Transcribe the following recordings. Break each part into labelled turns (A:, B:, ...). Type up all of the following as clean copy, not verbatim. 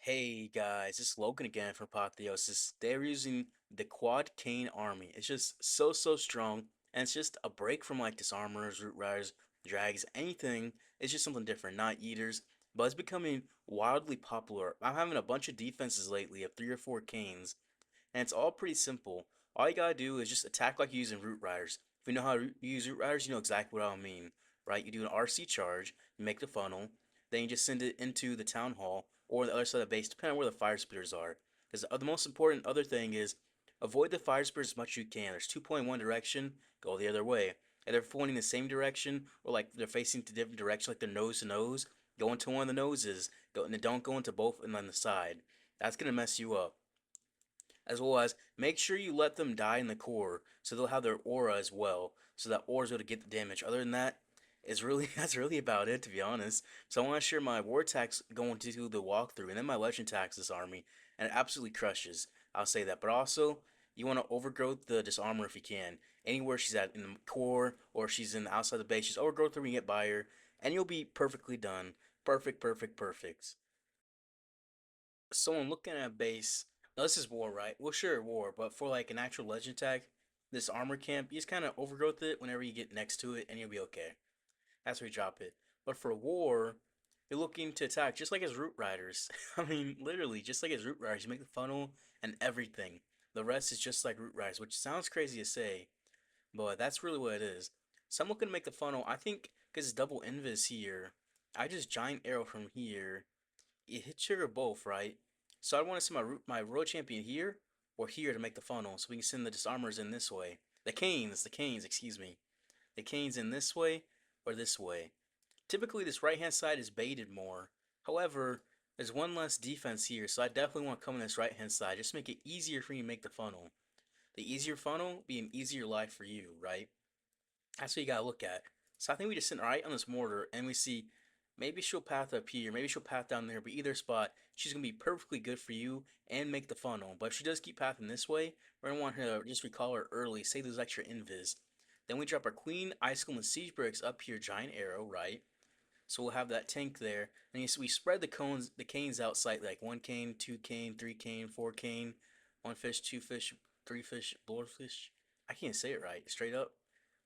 A: Hey guys, it's Logan again from Apotheosis. They're using the Quad Cane Army. It's just so strong, and it's just a break from like Disarmors, Root Riders, Drags, anything. It's just something different, not Eaters, but it's becoming wildly popular. I'm having a bunch of defenses lately of 3 or 4 Canes, and it's all pretty simple. All you gotta do is just attack like you're using Root Riders. If you know how to use Root Riders, you know exactly what I mean, right? You do an RC charge, you make the funnel, then you just send it into the town hall or the other side of the base, depending on where the fire spitters are. Because the most important other thing is avoid the fire spitters as much as you can. There's 2.1 direction, go the other way. If they're pointing the same direction or like they're facing to different direction, like they're nose to nose, go into one of the noses. Don't go into both and on the side. That's gonna mess you up, as well as make sure you let them die in the core so they'll have their aura as well, so that aura's going to get the damage. Other than that, is really that's really about it, to be honest. So I want to share my war attacks going to do the walkthrough, and then my legend attacks this army, and it absolutely crushes. I'll say that. But also, you want to overgrowth the disarmor if you can. Anywhere she's at in the core or she's in the outside the base, just overgrowth her when you get by her, and you'll be perfectly done. Perfect. So I'm looking at base. Now this is war, right? Well, sure, war, but for like an actual legend attack, this armor camp, you just kind of overgrowth it whenever you get next to it, and you'll be okay. That's where you drop it. But for war, you're looking to attack just like his root riders. I mean, literally, just like his root riders. You make the funnel and everything. The rest is just like root riders, which sounds crazy to say, but that's really what it is. So I'm looking to make the funnel. I think because it's double invis here, I just giant arrow from here, it hit trigger both, right? So I want to send my road champion here or here to make the funnel, so we can send the disarmors in this way. The canes, excuse me. The canes in this way or this way. Typically, this right hand side is baited more. However, there's one less defense here, so I definitely want to come in this right hand side. Just make it easier for you to make the funnel. The easier funnel be an easier life for you, right? That's what you gotta look at. So I think we just sit right on this mortar and we see maybe she'll path up here, maybe she'll path down there, but either spot, she's gonna be perfectly good for you and make the funnel. But if she does keep pathing this way, we're gonna want her to just recall her early, save those extra invis. Then we drop our Queen, Icicle, and Siege Bricks up here, Giant Arrow, right? So we'll have that tank there. And we spread the canes out slightly, like 1 cane, 2 cane, 3 cane, 4 cane, 1 fish, 2 fish, 3 fish, blowfish. I can't say it right, straight up.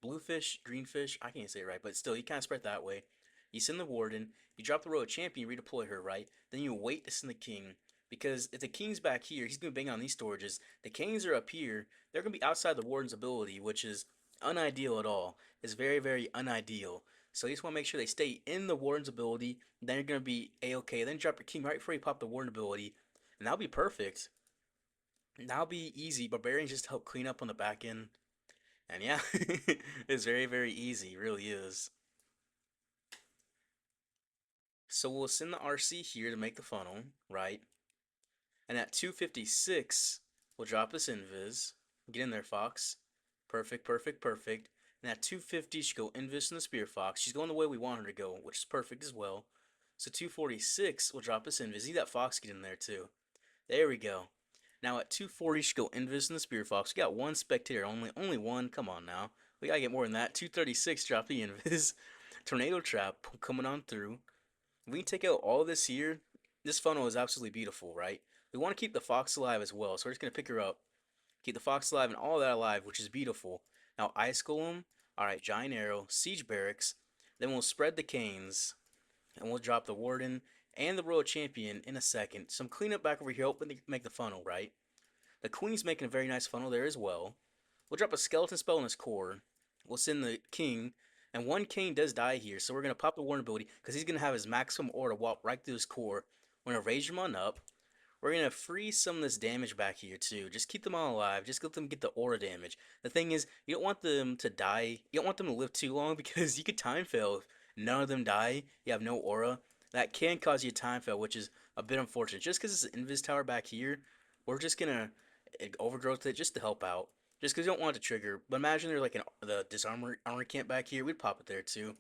A: Bluefish, greenfish, I can't say it right, but still, you kind of spread that way. You send the warden, you drop the road champion, redeploy her, right? Then you wait to send the king. Because if the king's back here, he's going to bang on these storages. The kings are up here, they're going to be outside the warden's ability, which is unideal at all. It's very unideal. So you just want to make sure they stay in the warden's ability. Then you're going to be a-okay. Then drop your king right before you pop the warden ability. And that'll be perfect. And that'll be easy. Barbarians just help clean up on the back end. And yeah, it's very easy. It really is. So we'll send the RC here to make the funnel, right? And at 256, we'll drop this invis. Get in there, Fox. Perfect. And at 250, she go invis in the Spear Fox. She's going the way we want her to go, which is perfect as well. So 246, we'll drop this invis. See that Fox get in there too. There we go. Now at 240, she go invis in the Spear Fox. We got one spectator, only one. Come on now. We gotta get more than that. 236, drop the invis. Tornado Trap coming on through. We take out all this here. This funnel is absolutely beautiful, right? We want to keep the fox alive as well, so we're just going to pick her up. Keep the fox alive and all that alive, which is beautiful. Now, Ice Golem, alright, Giant Arrow, Siege Barracks. Then we'll spread the canes, and we'll drop the Warden and the Royal Champion in a second. Some cleanup back over here, hoping to make the funnel, right? The Queen's making a very nice funnel there as well. We'll drop a Skeleton Spell in his core. We'll send the King, and 1 King does die here, so we're going to pop the Warden ability, because he's going to have his maximum aura walk right through his core. We're going to raise him on up. We're going to freeze some of this damage back here, too. Just keep them all alive. Just let them get the aura damage. The thing is, you don't want them to die. You don't want them to live too long, because you could time fail. If none of them die, you have no aura. That can cause you a time fail, which is a bit unfortunate. Just because it's an Invis Tower back here, we're just going to overgrowth it just to help out. Just because you don't want it to trigger. But imagine there's like the disarmor armor camp back here. We'd pop it there too.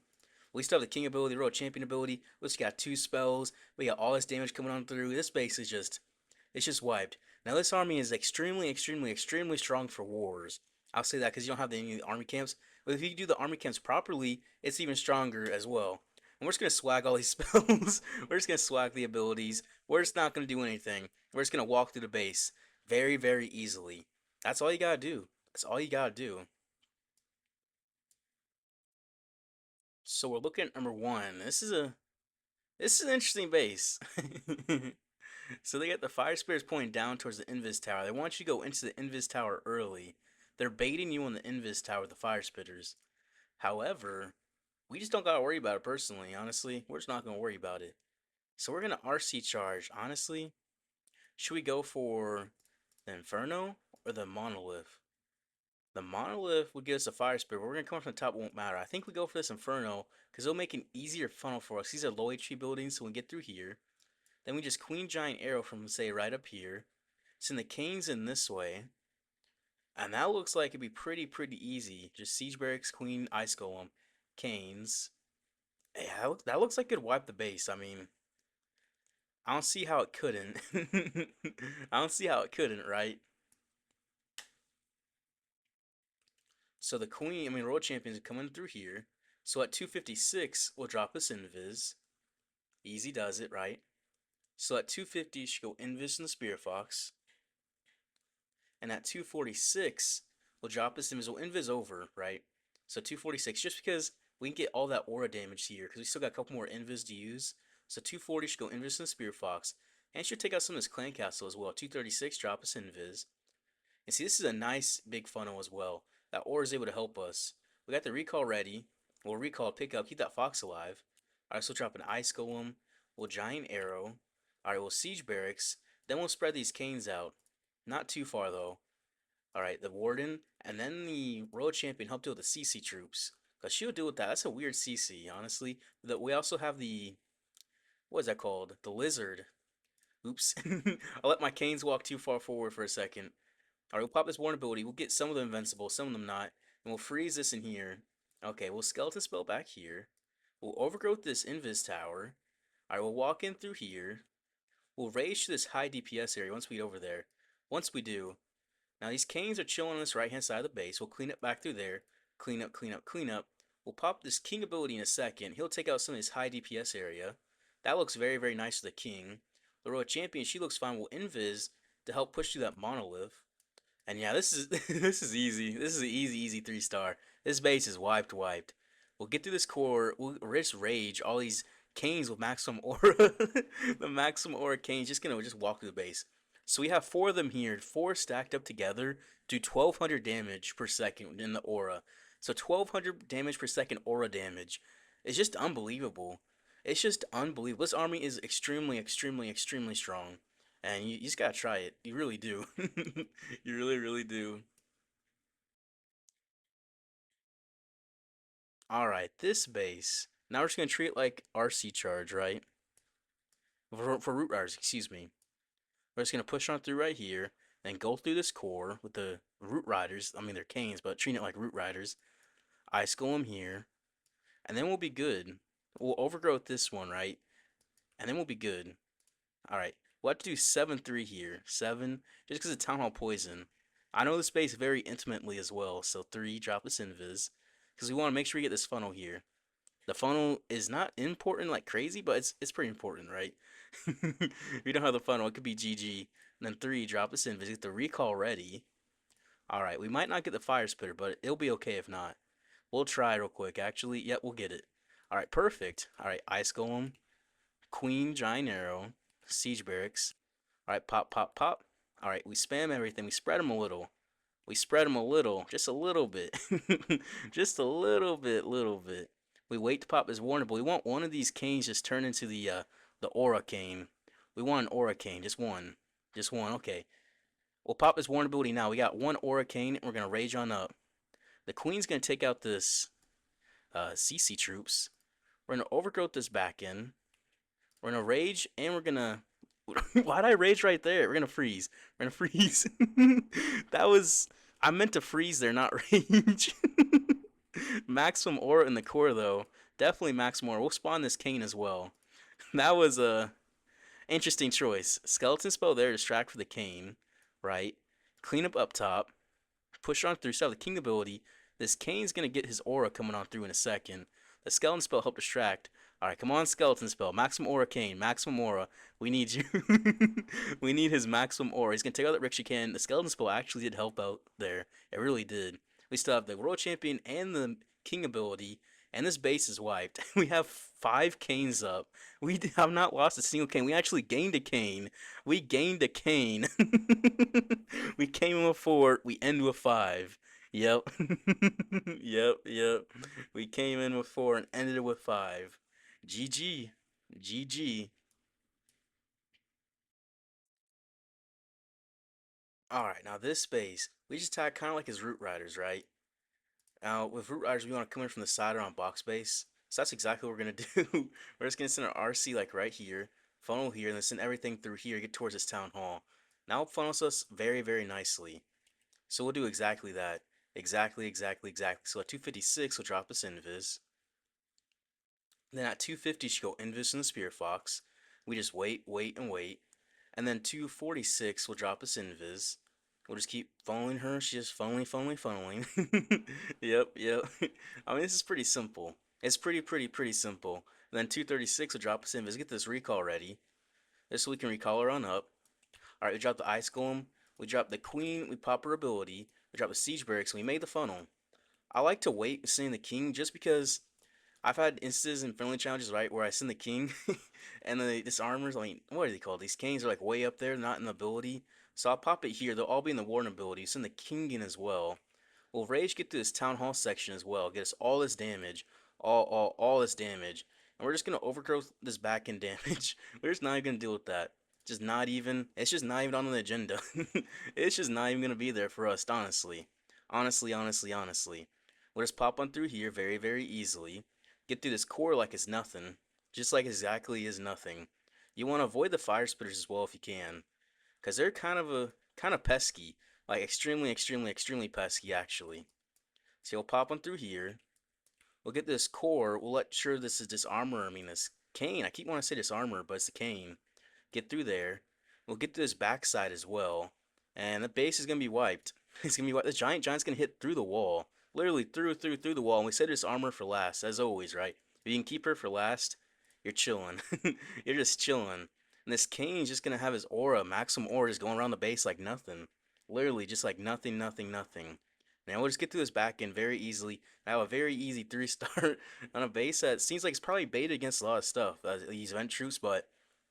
A: We still have the king ability, the royal champion ability. We just got 2 spells. We got all this damage coming on through. This base is just, it's just wiped. Now this army is extremely strong for wars. I'll say that because you don't have any of the army camps. But if you do the army camps properly, it's even stronger as well. And we're just gonna swag all these spells. We're just gonna swag the abilities. We're just not gonna do anything. We're just gonna walk through the base very, very easily. That's all you gotta do. That's all you gotta do. So we're looking at number one. This is an interesting base. So they got the fire spirits pointing down towards the invis tower. They want you to go into the invis tower early. They're baiting you on the invis tower with the fire spitters. However, we just don't gotta worry about it personally. Honestly, we're just not gonna worry about it. So we're gonna RC charge. Honestly, should we go for the Inferno or the Monolith? The Monolith would give us a fire spirit, but we're gonna come from the top. It won't matter. I think we go for this Inferno because it'll make an easier funnel for us. These are low HP buildings, so when we get through here, then we just Queen Giant Arrow from say right up here. Send the Canes in this way, and that looks like it'd be pretty easy. Just Siege Barracks, Queen, Ice Golem, Canes. Yeah, that looks like it could wipe the base. I mean, I don't see how it couldn't. I don't see how it couldn't, right? So the Queen, I mean, Royal Champions are coming through here. So at 256, we'll drop this Invis. Easy does it, right? So at 250, you should go Invis and the Spirit Fox. And at 246, we'll drop this Invis. We'll Invis over, right? So 246, just because we can get all that aura damage here, because we still got a couple more Invis to use. So 240 should go Invis and the Spirit Fox. And should take out some of this Clan Castle as well. 236, drop us Invis. And see, this is a nice big funnel as well. That aura is able to help us. We got the recall ready. We'll recall, pick up, keep that fox alive. Alright, so we'll drop an ice golem. We'll giant arrow. Alright, we'll siege barracks. Then we'll spread these canes out. Not too far though. Alright, the warden. And then the royal champion help deal with the CC troops. Because she'll deal with that. That's a weird CC, honestly. We also have the, what is that called? The lizard. Oops. I'll let my canes walk too far forward for a second. Alright, we'll pop this warn ability. We'll get some of them invincible, some of them not. And we'll freeze this in here. Okay, we'll skeleton spell back here. We'll overgrowth this invis tower. Alright, we'll walk in through here. We'll rage to this high DPS area once we get over there. Once we do, now these canes are chilling on this right hand side of the base. We'll clean it back through there. Clean up, clean up, clean up. We'll pop this king ability in a second. He'll take out some of this high DPS area. That looks very nice for the king. The royal champion, she looks fine. We'll invis to help push through that monolith. And yeah, this is this is easy. This is an easy 3-star. This base is wiped. We'll get through this core. We'll risk rage all these canes with maximum aura. The maximum aura canes just gonna just walk through the base. So we have 4 of them here, 4 stacked up together, do 1200 damage per second in the aura. So 1200 damage per second aura damage. It's just unbelievable. It's just unbelievable. This army is extremely strong. And you just gotta try it. You really do. You really do. Alright, this base. Now we're just gonna treat it like RC charge, right? For root riders, excuse me. We're just gonna push on through right here, then go through this core with the root riders. I mean, they're canes, but treat it like root riders. Ice Golem here, and then we'll be good. We'll overgrowth this one, right? And then we'll be good. Alright, we'll have to do 7-3 here. 7, just because of Town Hall Poison. I know the space very intimately as well, so 3, drop this invis. Because we want to make sure we get this funnel here. The funnel is not important like crazy, but it's pretty important, right? If you don't have the funnel, it could be GG. And then 3, drop this invis, get the recall ready. Alright, we might not get the fire spitter, but it'll be okay if not. We'll try real quick, actually. Yep, we'll get it. Alright, perfect. Alright, Ice Golem, Queen, Giant Arrow, Siege Barracks. Alright, pop. Alright, we spam everything. We spread them a little. We spread them a little. Just a little bit. Just a little bit. We wait to pop this warnable. We want one of these canes just turn into the aura cane. We want an aura cane. Just one. Just one. Okay. We'll pop this warn ability now. We got one aura cane, and we're going to rage on up. The queen's going to take out this CC troops. We're going to overgrowth this back in. We're going to rage, and we're going to... Why'd I rage right there? We're going to freeze. We're going to freeze. That was... I meant to freeze there, not rage. Maximum aura in the core, though. Definitely maximum aura. We'll spawn this cane as well. That was a interesting choice. Skeleton spell there, distract for the cane. Right? Clean up top. Push on through. Still have the king ability. This cane's going to get his aura coming on through in a second. The skeleton spell help distract. All right, come on, skeleton spell. Maximum aura Kane. Maximum aura. We need you. We need his maximum aura. He's gonna take out that Ricochet Cannon. The skeleton spell actually did help out there. It really did. We still have the world champion and the king ability, and this base is wiped. We have 5 Canes up. Have not lost a single Kane. We actually gained a Kane. We gained a Kane. We came in with 4. We end with 5. Yep. Yep. We came in with 4 and ended with 5. GG. GG. Alright, now this space, we just attack kind of like his Root Riders, right? Now, with Root Riders, we want to come in from the side or on box space. So that's exactly what we're going to do. We're just going to send our RC like right here, funnel here, and then send everything through here, get towards this Town Hall. Now it funnels us very, very nicely. So we'll do exactly that. Exactly. So at 256, we'll drop us Invis. Then at 250, she go Invis and the Spear Fox. We just wait. And then 246 will drop us Invis. We'll just keep following her. She's just funneling. Yep. I mean, this is pretty simple. It's pretty simple. And then 236 will drop us Invis. Get this recall ready. This so we can recall her on up. Alright, we drop the Ice Golem. We drop the Queen. We pop her ability. We drop the Siege Barracks. We made the funnel. I like to wait sending the King just because I've had instances in friendly challenges, right, where I send the king and then they disarmors, I mean, what are they called? These kings are like way up there, not in the ability. So I'll pop it here. They'll all be in the warden ability. Send the king in as well. We'll rage get to this town hall section as well. Get us all this damage. All this damage. And we're just gonna overgrowth this back end damage. We're just not even gonna deal with that. Just not even it's just not even on the agenda. It's just not even gonna be there for us, honestly. Honestly. We'll just pop on through here very easily. Get through this core like it's nothing. Just like exactly is nothing. You want to avoid the fire spitters as well if you can. Because they're kind of pesky. Like extremely pesky actually. So you'll pop on through here. We'll get this core. We'll let sure this is disarmor. I mean this cane. I keep wanting to say disarmor, but it's the cane. Get through there. We'll get to this backside as well. And the base is gonna be wiped. It's gonna be wiped. The giant's gonna hit through the wall. Literally through the wall. And we said this armor for last, as always, right? If you can keep her for last, you're chilling. You're just chilling. And this Kane's just gonna have his aura, maximum aura, just going around the base like nothing. Literally, just like nothing. Now we'll just get through this back end very easily. I have a very easy 3-star on a base that seems like it's probably baited against a lot of stuff. These event troops, but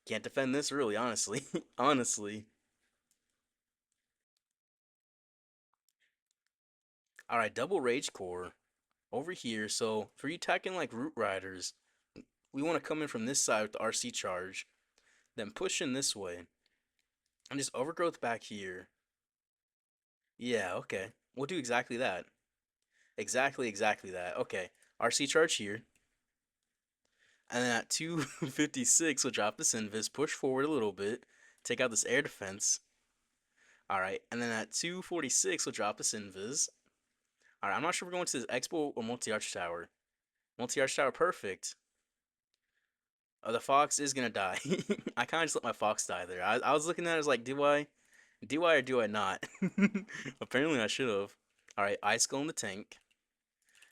A: can't defend this really, honestly. Honestly. Alright, double rage core over here. So for you attacking like root riders, we want to come in from this side with the RC charge, then push in this way, and just overgrowth back here. Yeah, okay. We'll do exactly that. Exactly that. Okay. RC charge here. And then at 256, we'll drop this invis, push forward a little bit, take out this air defense. Alright, and then at 246, we'll drop this invis. Alright, I'm not sure if we're going to this expo or multi-arch tower. Multi-arch tower, perfect. The fox is gonna die. I kind of just let my fox die there. I was looking at it, I was like, do I or do I not? Apparently I should have. Alright, Ice Golem the tank.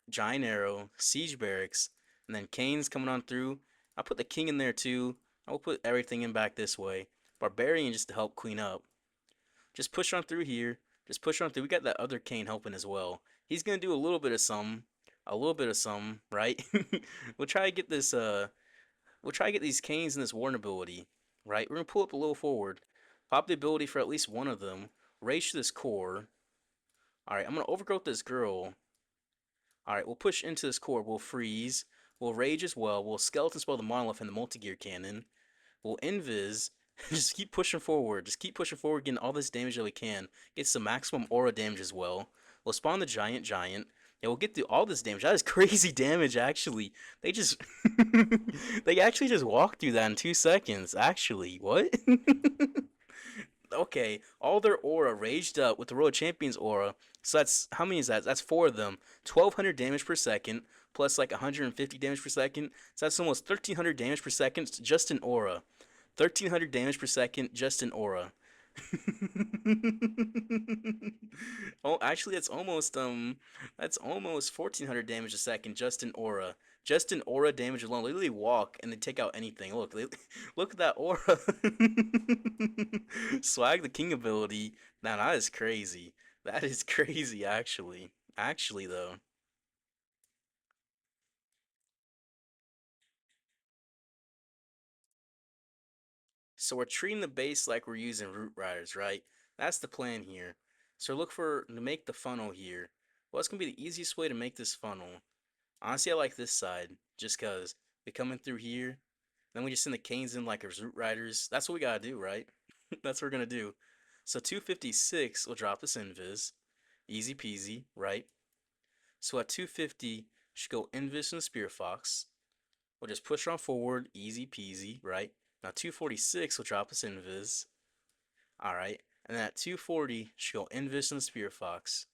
A: Giant Arrow, Siege Barracks, and then Kane's coming on through. I'll put the King in there too. I will put everything in back this way. Barbarian just to help clean up. Just push on through here. Just push on through. We got that other Kane helping as well. He's gonna do a little bit of some. A little bit of some, right? We'll try to get this we'll try to get these Canes in this Warden ability. Right? We're gonna pull up a little forward. Pop the ability for at least one of them. Rage this core. Alright, I'm gonna overgrowth this girl. Alright, we'll push into this core. We'll freeze. We'll rage as well. We'll skeleton spell the monolith and the multi-gear cannon. We'll invis. Just keep pushing forward. Just keep pushing forward, getting all this damage that we can. Get some maximum aura damage as well. We'll spawn the giant. And we'll get through all this damage. That is crazy damage, actually. They just... they actually just walked through that in 2 seconds. Actually, what? Okay, all their aura raged up with the Royal Champion's aura. So that's how many is that? That's 4 of them. 1200 damage per second plus like 150 damage per second. So that's almost 1300 damage per second just in aura. 1300 damage per second just in aura. Oh, actually that's almost 1400 damage a second just in aura. Just an aura damage alone. They literally walk and they take out anything. Look, look at that aura. Swag the king ability. Now that is crazy. That is crazy, actually. Actually, though. So we're treating the base like we're using Root Riders, right? That's the plan here. So look for to make the funnel here. What's gonna be the easiest way to make this funnel? Honestly, I like this side just cause we coming through here. Then we just send the canes in like as Root Riders. That's what we gotta do, right? That's what we're gonna do. So 256 will drop this invis. Easy peasy, right? So at 250, should go invis and Spear Fox. We'll just push on forward, easy peasy, right? Now 246 will drop us invis. Alright. And then at 240, should go invis and Spear Fox.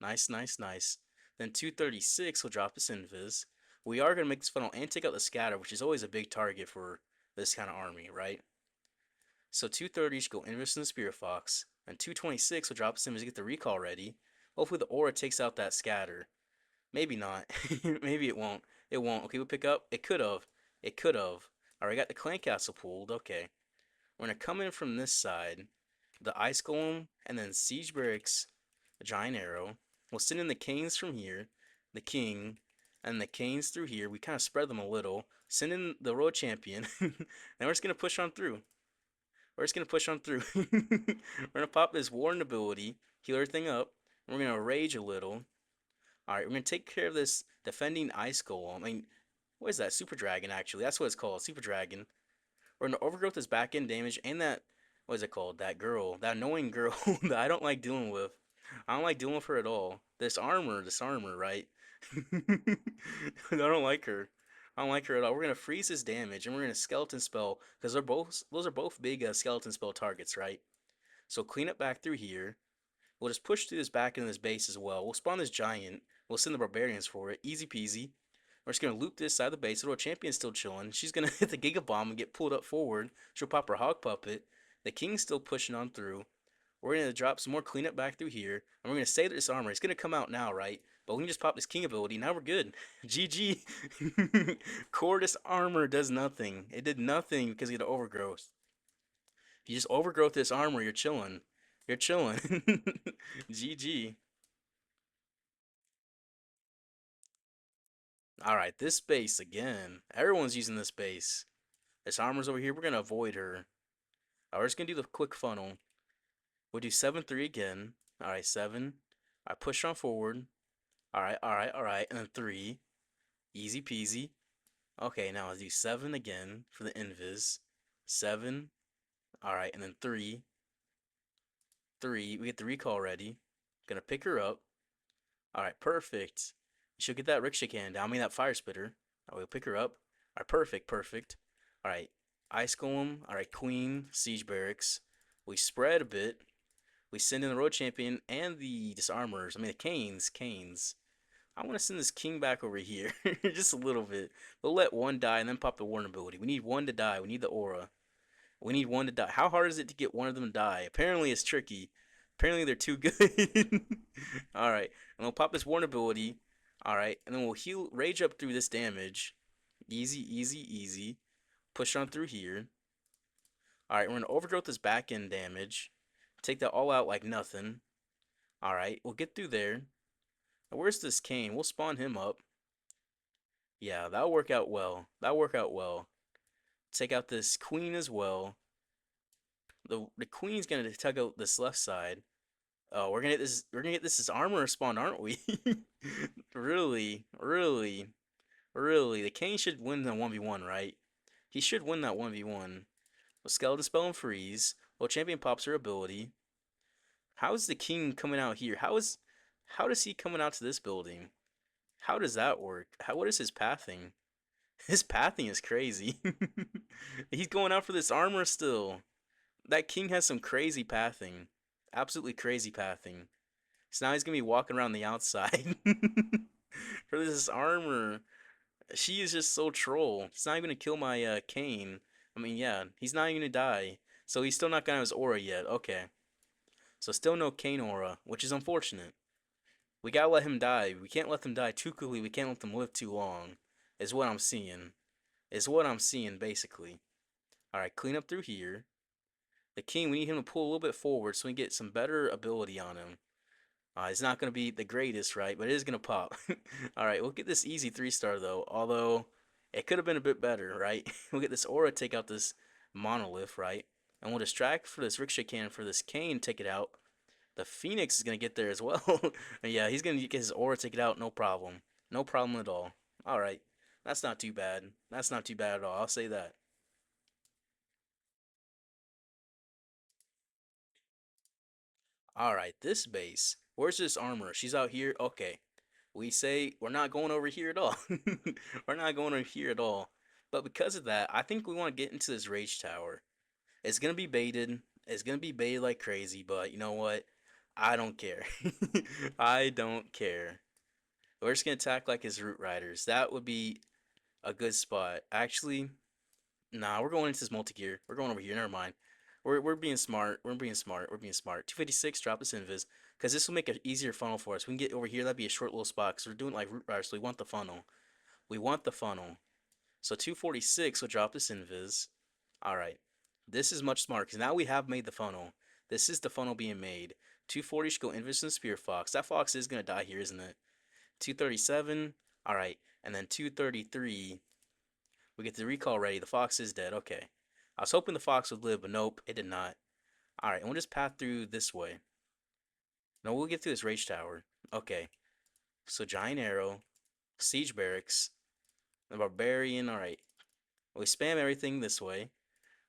A: Nice, nice, nice. Then 236 will drop us invis. We are going to make this funnel and take out the scatter, which is always a big target for this kind of army, right? So 230 should go invis and the Spear Fox. And 226 will drop us invis to get the recall ready. Hopefully the aura takes out that scatter. Maybe not. Maybe it won't. It won't. Okay, we'll pick up. It could have. It could have. Alright, got the Clan Castle pulled. Okay. We're going to come in from this side. The Ice Golem, and then Siege Barracks, a Giant Arrow. We'll send in the Canes from here. The King, and the Canes through here. We kind of spread them a little. Send in the Road Champion. And we're just going to push on through. We're just going to push on through. We're going to pop this Warden ability. Heal everything up. We're going to rage a little. Alright, we're going to take care of this defending Ice Golem. I mean, what is that? Super Dragon, actually. That's what it's called. Super Dragon. We're going to overgrowth this back end damage and that, what is it called? That girl. That annoying girl that I don't like dealing with. I don't like dealing with her at all. This armor, right? I don't like her. I don't like her at all. We're going to freeze this damage and we're going to skeleton spell because those are both big skeleton spell targets, right? So clean it back through here. We'll just push through this back into this base as well. We'll spawn this giant. We'll send the barbarians for it. Easy peasy. We're just gonna loop this side of the base. Little champion's still chilling. She's gonna hit the Giga Bomb and get pulled up forward. She'll pop her Hog Puppet. The King's still pushing on through. We're gonna drop some more cleanup back through here, and we're gonna save this armor. It's gonna come out now, right? But we can just pop this King ability. Now we're good. GG. Cordis armor does nothing. It did nothing because of the overgrowth. If you just overgrowth this armor, you're chilling. You're chilling. GG. Alright, this base again. Everyone's using this base. This armor's over here. We're going to avoid her. We're just going to do the quick funnel. We'll do 7-3 again. Alright, 7. I push on forward. Alright, alright, alright. And then 3. Easy peasy. Okay, now I'll do 7 again for the invis. 7. Alright, and then 3. 3. We get the recall ready. Gonna pick her up. Alright, perfect. She'll get that Ricochet Cannon down. I mean, that Fire Spitter. Alright, we'll pick her up. Alright, perfect, perfect. Alright, Ice Golem. Alright, Queen, Siege Barracks. We spread a bit. We send in the Road Champion and the Disarmors. I mean, the Canes. I want to send this King back over here. Just a little bit. We'll let one die and then pop the Warden ability. We need one to die. We need the aura. We need one to die. How hard is it to get one of them to die? Apparently, it's tricky. Apparently, they're too good. Alright, and we'll pop this Warden ability. Alright, and then we'll heal rage up through this damage. Easy, easy, easy. Push on through here. Alright, we're going to overgrowth this back end damage. Take that all out like nothing. Alright, we'll get through there. Now, where's this Kane? We'll spawn him up. Yeah, that'll work out well. That'll work out well. Take out this Queen as well. The Queen's gonna tug out this left side. Oh, we're gonna get this as armor spawn, aren't we? Really, really, really. The Kane should win the 1v1, right? He should win that 1v1. Well, Skeleton Spell and Freeze. Well, Champion pops her ability. How is the King coming out here? How does he coming out to this building? How does that work? What is his pathing? His pathing is crazy. He's going out for this armor still. That King has some crazy pathing. Absolutely crazy pathing. So now he's gonna be walking around the outside for this armor. She is just so troll. He's not even gonna kill my Kane. I mean, yeah, he's not even gonna die. So he's still not gonna have his aura yet. Okay. So still no Kane aura, which is unfortunate. We gotta let him die. We can't let them die too quickly. We can't let them live too long. is what I'm seeing. Is what I'm seeing basically. All right, clean up through here. The king, we need him to pull a little bit forward so we can get some better ability on him. It's not going to be the greatest, right? But it is going to pop. All right, we'll get this easy 3-star though. Although it could have been a bit better, right? We'll get this aura, take out this monolith, right? And we'll distract for this ricochet cannon for this cane, take it out. The Phoenix is going to get there as well. And yeah, he's going to get his aura, take it out, no problem. No problem at all. All right, that's not too bad. That's not too bad at all. I'll say that. All right, this base. Where's this armor? She's out here. Okay. We say we're not going over here at all. We're not going over here at all. But because of that, I think we want to get into this rage tower. It's gonna be baited. It's gonna be baited like crazy, but you know what? I don't care. I don't care. We're just gonna attack like his root riders. That would be a good spot. Actually, nah, we're going into this multi-gear. We're going over here. Never mind. We're being smart. We're being smart. We're being smart. 256, drop this invis. Because this will make an easier funnel for us. We can get over here. That'd be a short little spot. Because we're doing like root riders, so we want the funnel. We want the funnel. So 246 will drop this invis. Alright. This is much smarter. Because now we have made the funnel. This is the funnel being made. 240 should go invis and spear fox. That fox is going to die here, isn't it? 237. Alright. And then 233. We get the recall ready. The fox is dead. Okay. I was hoping the fox would live, but nope, it did not. Alright, and we'll just path through this way. No, we'll get through this rage tower. Okay. So giant arrow, siege barracks, the barbarian. Alright. We spam everything this way.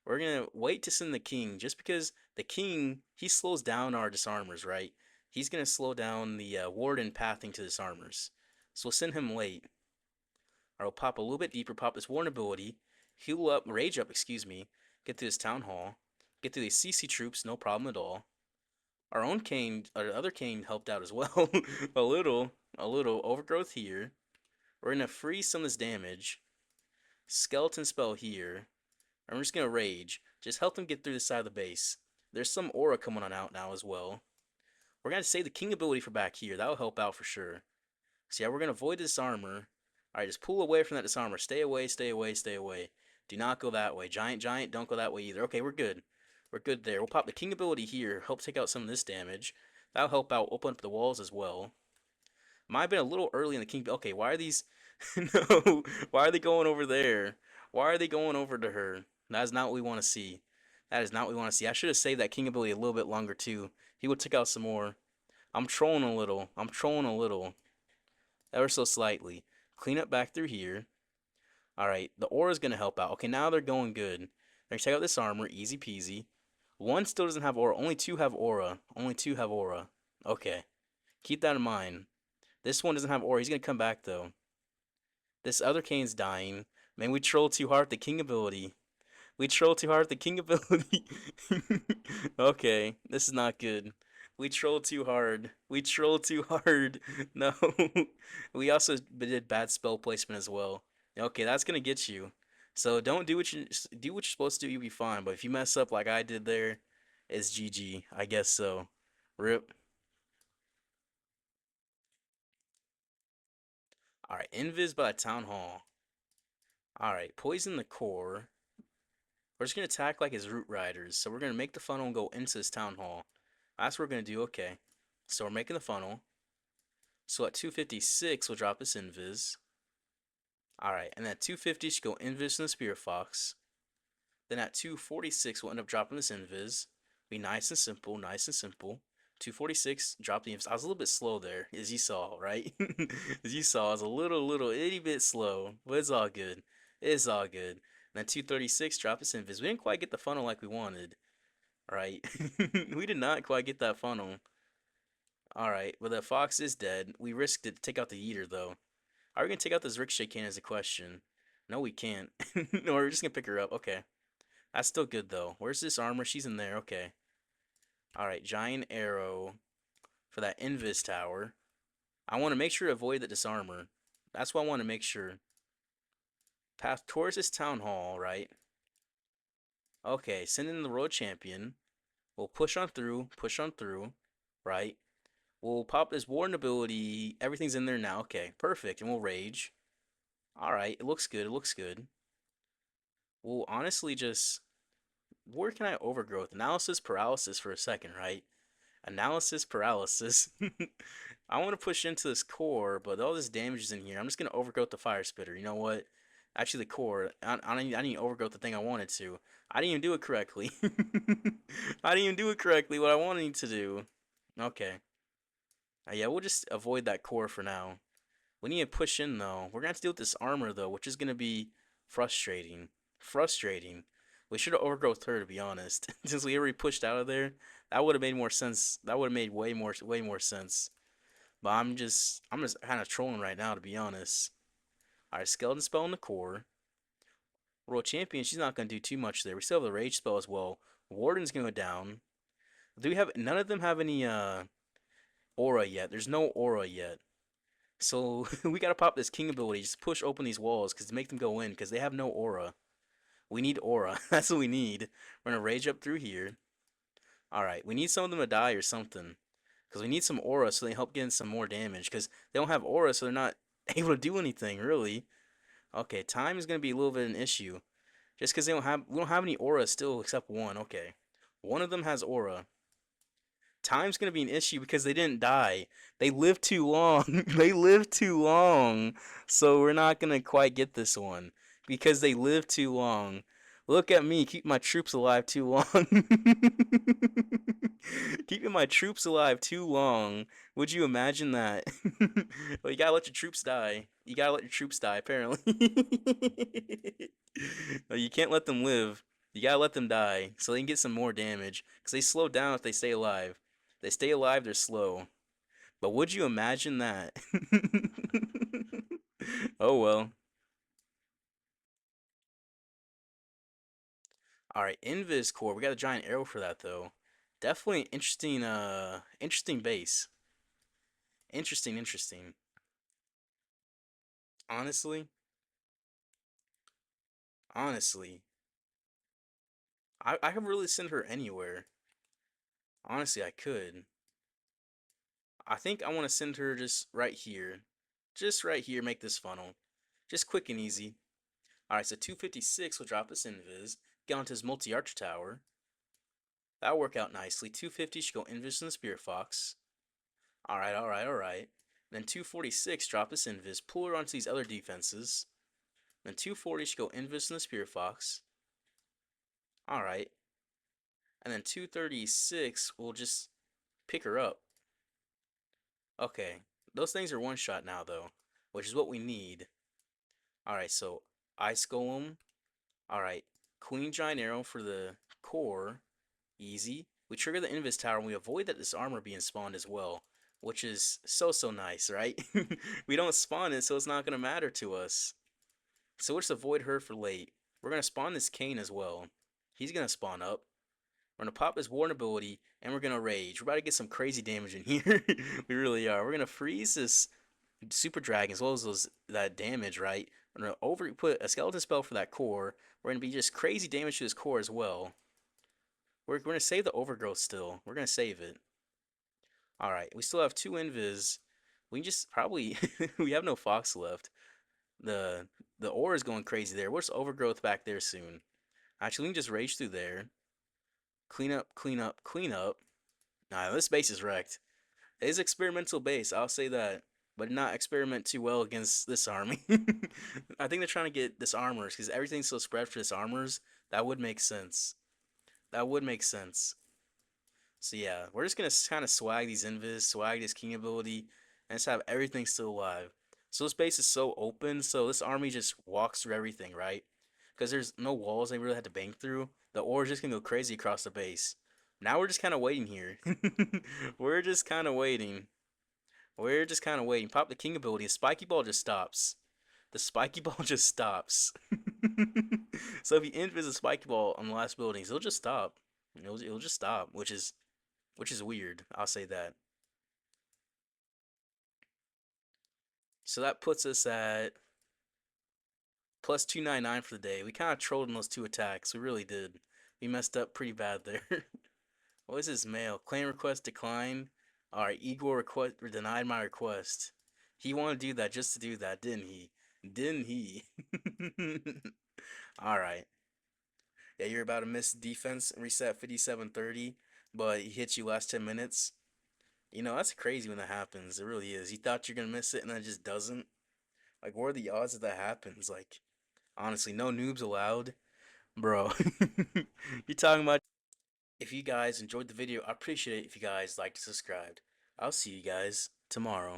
A: We're gonna wait to send the king, just because the king, he slows down our disarmers, right? He's gonna slow down the warden pathing to disarmers. So we'll send him late. Or we'll pop a little bit deeper, pop this warden ability, heal up, rage up, excuse me, get through this town hall, get through these CC troops, no problem at all. Our own Kane, our other Kane helped out as well. a little, a little overgrowth here. We're gonna freeze some of this damage. Skeleton spell here. I'm just gonna rage. Just help them get through the side of the base. There's some aura coming on out now as well. We're gonna save the king ability for back here. That'll help out for sure. So yeah, we're gonna avoid this armor. Alright, just pull away from that disarmor. Stay away, stay away, stay away. Do not go that way. Giant, giant, don't go that way either. Okay, we're good. We're good there. We'll pop the king ability here. Help take out some of this damage. That'll help out open up the walls as well. Might have been a little early in the king. Okay, why are these... no, why are they going over there? Why are they going over to her? That is not what we want to see. That is not what we want to see. I should have saved that king ability a little bit longer too. He would take out some more. I'm trolling a little. I'm trolling a little. Ever so slightly. Clean up back through here. Alright, the aura's gonna help out. Okay, now they're going good. They're gonna check out this armor. Easy peasy. One still doesn't have aura. Only two have aura. Only two have aura. Okay. Keep that in mind. This one doesn't have aura. He's gonna come back though. This other Kane's dying. Man, we trolled too hard the king ability. We trolled too hard the king ability. Okay, this is not good. We trolled too hard. We trolled too hard. No. We also did bad spell placement as well. Okay, that's gonna get you. So don't do what you're supposed to do, you'll be fine. But if you mess up like I did there, it's GG. I guess so. Rip. Alright, Invis by the Town Hall. Alright, poison the core. We're just gonna attack like his root riders. So we're gonna make the funnel and go into this town hall. That's what we're gonna do. Okay. So we're making the funnel. So at 256 we'll drop this invis. Alright, and at 250 should go invis in the Spear Fox. Then at 246 we'll end up dropping this invis. Be nice and simple, nice and simple. 246, drop the invis. I was a little bit slow there, as you saw, right? As you saw, I was a little itty bit slow, but it's all good. It's all good. And then 236, drop this invis. We didn't quite get the funnel like we wanted, right? We did not quite get that funnel. Alright, well the fox is dead. We risked it to take out the eater though. Are we gonna take out this ricochet cannon is a question. No, we can't. No, we're just gonna pick her up. Okay. That's still good though. Where's this armor? She's in there. Okay. Alright, giant arrow for that invis tower. I want to make sure to avoid the disarmor. That's what I want to make sure. Path towards this town hall, right? Okay, send in the road champion. We'll push on through, right? We'll pop this warden ability. Everything's in there now. Okay, perfect. And we'll rage. All right, it looks good. It looks good. Well, honestly, just where can I overgrowth? Analysis paralysis for a second, right? Analysis paralysis. I want to push into this core, but all this damage is in here. I'm just gonna overgrowth the fire spitter. You know what? Actually, the core. I didn't overgrowth the thing I wanted to. I didn't even do it correctly. I didn't even do it correctly. What I wanted to do. Okay. Yeah, we'll just avoid that core for now. We need to push in though. We're gonna have to deal with this armor though, which is gonna be frustrating. Frustrating. We should have overgrowth her to be honest. Since we already pushed out of there, that would have made more sense. That would have made way more sense. But I'm just kind of trolling right now to be honest. All right, skeleton spell in the core. World champion, she's not gonna do too much there. We still have the rage spell as well. Warden's gonna go down. Do we have none of them have any aura yet? There's no aura yet. So we gotta pop this king ability. Just push open these walls because to make them go in because they have no aura. We need aura. That's what we need. We're gonna rage up through here. All right, we need some of them to die or something because we need some aura so they help get in some more damage because they don't have aura so they're not able to do anything really. Okay, time is gonna be a little bit of an issue just because we don't have any aura still except one. Okay, one of them has aura. Time's gonna be an issue because they didn't die. They lived too long. They lived too long. So we're not gonna quite get this one because they lived too long. Look at me, keep my troops alive too long. Keeping my troops alive too long. Would you imagine that? Well, you gotta let your troops die. You gotta let your troops die, apparently. No, you can't let them live. You gotta let them die so they can get some more damage. Because they slow down if they stay alive. If they stay alive, they're slow. But would you imagine that? Oh well. Alright, Invis Core. We got a giant arrow for that though. Definitely an interesting base. Interesting. Honestly, honestly. I could really send her anywhere. Honestly, I could. I think I want to send her just right here. Just right here, make this funnel. Just quick and easy. Alright, so 256 will drop us Invis. Get onto his multi-archer tower. That'll work out nicely. 250 should go Invis in the Spirit Fox. Alright. Then 246 drop us Invis. Pull her onto these other defenses. Then 240 should go Invis in the Spirit Fox. Alright. And then 236 will just pick her up. Okay. Those things are one shot now though, which is what we need. Alright, so Ice Golem. Alright. Queen Giant Arrow for the core. Easy. We trigger the Invis Tower and we avoid that this armor being spawned as well. Which is so nice, right? We don't spawn it, so it's not gonna matter to us. So we'll just avoid her for late. We're gonna spawn this Kane as well. He's gonna spawn up. We're gonna pop his Warden ability, and we're gonna rage. We're about to get some crazy damage in here. We really are. We're gonna freeze this Super Dragon as well as that damage, right? We're gonna put a skeleton spell for that core. We're gonna be just crazy damage to his core as well. We're gonna save the overgrowth still. We're gonna save it. Alright, we still have two invis. We can just probably we have no fox left. The the ore is going crazy there. What's overgrowth back there soon? Actually, we can just rage through there. Clean up. Nah, this base is wrecked. It is experimental base, I'll say that. But not experiment too well against this army. I think they're trying to get this armors because everything's so spread for this armors. That would make sense. That would make sense. So yeah, we're just gonna kind of swag these invis, swag this king ability, and just have everything still alive. So this base is so open, so this army just walks through everything, right? Because there's no walls they really had to bang through. The ore is just gonna go crazy across the base. Now we're just kind of waiting here. We're just kind of waiting. We're just kind of waiting. Pop the king ability. The spiky ball just stops. The spiky ball just stops. So if you invis a spiky ball on the last buildings, it'll just stop. It'll just stop, which is weird. I'll say that. So that puts us at plus 299 for the day. We kind of trolled in those two attacks. We really did. We messed up pretty bad there. What is his mail? Claim request declined. Alright, Igor denied my request. He wanted to do that just to do that, didn't he? Didn't he? All right. Yeah, you're about to miss defense and reset 57-30, but he hits you last 10 minutes. You know, that's crazy when that happens. It really is. You thought you're gonna miss it and then it just doesn't. Like, what are the odds that that happens? Like, honestly, no noobs allowed. Bro, you're talking about. If you guys enjoyed the video, I appreciate it if you guys liked and subscribed. I'll see you guys tomorrow.